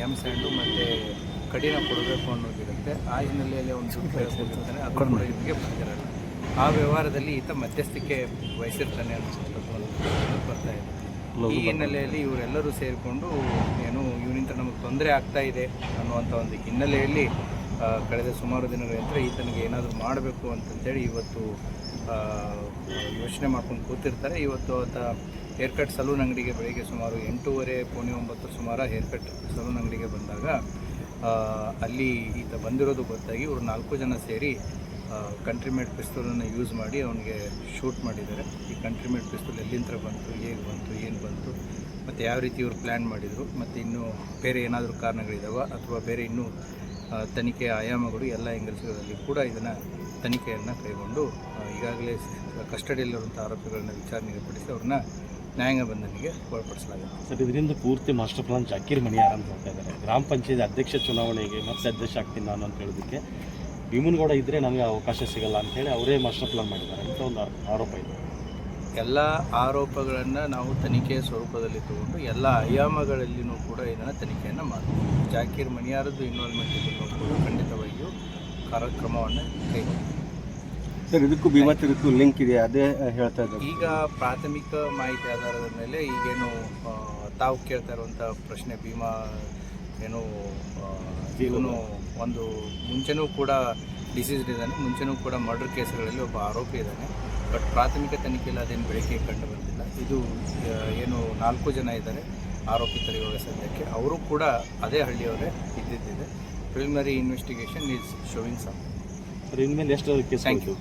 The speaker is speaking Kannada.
ಎಮ್ ಸ್ಯಾಂಡು ಮತ್ತು ಕಡಿನ ಕೊಡಬೇಕು ಅನ್ನೋದಿರುತ್ತೆ. ಆ ಹಿನ್ನೆಲೆಯಲ್ಲಿ ಒಂದು ಹೋಗಿರ್ತಾನೆ, ಅದು ಕೂಡ ಇವರಿಗೆ ಬಂದಿರಲ್ಲ. ಆ ವ್ಯವಹಾರದಲ್ಲಿ ಈತ ಮಧ್ಯಸ್ಥಿಕೆ ವಹಿಸಿರ್ತಾನೆ ಅನ್ನೋಂಥದ್ದು ಒಂದು ಬರ್ತಾ ಇದೆ. ಈ ಹಿನ್ನೆಲೆಯಲ್ಲಿ ಇವರೆಲ್ಲರೂ ಸೇರಿಕೊಂಡು ಏನು ಇವನಿಂದ ನಮಗೆ ತೊಂದರೆ ಆಗ್ತಾ ಇದೆ ಅನ್ನುವಂಥ ಒಂದು ಹಿನ್ನೆಲೆಯಲ್ಲಿ ಕಳೆದ ಸುಮಾರು ದಿನಗಳಿಂದ ಈತನಿಗೆ ಏನಾದರೂ ಮಾಡಬೇಕು ಅಂತಂತೇಳಿ ಇವತ್ತು ಯೋಚನೆ ಮಾಡ್ಕೊಂಡು ಕೂತಿರ್ತಾರೆ. ಇವತ್ತು ಆತ ಹೇರ್ ಕಟ್ ಸಲೂನ್ ಅಂಗಡಿಗೆ ಬೆಳಿಗ್ಗೆ ಸುಮಾರು 8:30 ಪೌಣೆ 9 ಸುಮಾರು ಹೇರ್ ಕಟ್ ಸಲೂನ್ ಅಂಗಡಿಗೆ ಬಂದಾಗ ಅಲ್ಲಿ ಈತ ಬಂದಿರೋದು ಗೊತ್ತಾಗಿ ಇವರು 4 ಜನ ಸೇರಿ ಕಂಟ್ರಿಮೇಡ್ ಪಿಸ್ತೂಲನ್ನು ಯೂಸ್ ಮಾಡಿ ಅವನಿಗೆ ಶೂಟ್ ಮಾಡಿದ್ದಾರೆ. ಈ ಕಂಟ್ರಿಮೇಡ್ ಪಿಸ್ತೂಲ್ ಎಲ್ಲಿಂದ ಬಂತು, ಹೇಗೆ ಬಂತು, ಏನು ಬಂತು, ಮತ್ತು ಯಾವ ರೀತಿ ಇವರು ಪ್ಲ್ಯಾನ್ ಮಾಡಿದರು, ಮತ್ತು ಇನ್ನೂ ಬೇರೆ ಏನಾದರೂ ಕಾರಣಗಳಿದ್ದಾವೆ ಅಥವಾ ಬೇರೆ ಇನ್ನೂ ತನಿಖೆಯ ಆಯಾಮಗಳು ಎಲ್ಲ ಎಂಗಲ್ಸ್ಗಳಲ್ಲಿ ಕೂಡ ಇದನ್ನು ತನಿಖೆಯನ್ನು ಕೈಗೊಂಡು ಈಗಾಗಲೇ ಕಸ್ಟಡಿಯಲ್ಲಿರುವಂಥ ಆರೋಪಿಗಳನ್ನ ವಿಚಾರಣೆಗೆ ಪಡಿಸಿ ಅವ್ರನ್ನ ನ್ಯಾಯಾಂಗ ಬಂಧನಿಗೆ ಒಳಪಡಿಸಲಾಗುತ್ತೆ. ಸರ್, ಇದರಿಂದ ಪೂರ್ತಿ ಮಾಸ್ಟರ್ ಪ್ಲಾನ್ ಜಾಕೀರ್ ಮಣಿಯಾರ್ ಅಂತ ಹೇಳ್ತಾ ಇದ್ದಾರೆ. ಗ್ರಾಮ ಪಂಚಾಯತ್ ಅಧ್ಯಕ್ಷ ಚುನಾವಣೆಗೆ ಮತ್ತೆ ಅಧ್ಯಕ್ಷ ಆಗ್ತೀನಿ ನಾನು ಅಂತ ಹೇಳೋದಕ್ಕೆ ಭೀಮನಗೌಡ ಇದ್ದರೆ ನನಗೆ ಅವಕಾಶ ಸಿಗಲ್ಲ ಅಂಥೇಳಿ ಅವರೇ ಮಾಸ್ಟರ್ ಪ್ಲಾನ್ ಮಾಡಿದ್ದಾರೆ ಅಂತ ಒಂದು ಆರೋಪ ಇದೆ. ಎಲ್ಲ ಆರೋಪಗಳನ್ನು ನಾವು ತನಿಖೆಯ ಸ್ವರೂಪದಲ್ಲಿ ತಗೊಂಡು ಎಲ್ಲ ಆಯಾಮಗಳಲ್ಲಿಯೂ ಕೂಡ ಇದನ್ನು ತನಿಖೆಯನ್ನು ಮಾಡ್ತೀವಿ. ಜಾಕೀರ್ ಮಣಿಯಾರದ್ದು ಇನ್ವಾಲ್ವ್ಮೆಂಟ್ ಇದನ್ನು ಕೂಡ ಖಂಡಿತವಾಗಿಯೂ ಕಾರ್ಯಕ್ರಮವನ್ನು ಕೈಗೊಂಡಿದೆ. ಸರ್, ಇದಕ್ಕೂ ಭೀಮಾತಿರಕ್ಕೂ ಲಿಂಕ್ ಇದೆ, ಅದೇ ಹೇಳ್ತಾ ಇದ್ದಾರೆ. ಈಗ ಪ್ರಾಥಮಿಕ ಮಾಹಿತಿ ಆಧಾರದ ಮೇಲೆ ಈಗೇನು ತಾವು ಕೇಳ್ತಾ ಇರುವಂಥ ಪ್ರಶ್ನೆ, ಭೀಮಾ ಏನು ಇವನು ಒಂದು ಮುಂಚೆನೂ ಕೂಡ ಡಿಸೀಸ್ಡ್ ಇದ್ದಾನೆ, ಮುಂಚೆನೂ ಕೂಡ ಮರ್ಡರ್ ಕೇಸ್ಗಳಲ್ಲಿ ಒಬ್ಬ ಆರೋಪಿ ಇದ್ದಾನೆ. ಬಟ್ ಪ್ರಾಥಮಿಕ ತನಿಖೆಯಲ್ಲಿ ಅದೇನು ಬೆಳಕಿಗೆ ಕಂಡು ಬಂದಿಲ್ಲ. ಇದು ಏನು 4 ಜನ ಇದ್ದಾರೆ ಆರೋಪಿತರು ಇವಾಗ ಸದ್ಯಕ್ಕೆ, ಅವರು ಕೂಡ ಅದೇ ಹಳ್ಳಿಯವರೇ ಇದ್ದಿದ್ದಿದೆ. Preliminary investigation is showing some. ಇನ್ಮೇಲೆ ಎಷ್ಟು ಕೇಸ್? Thank you.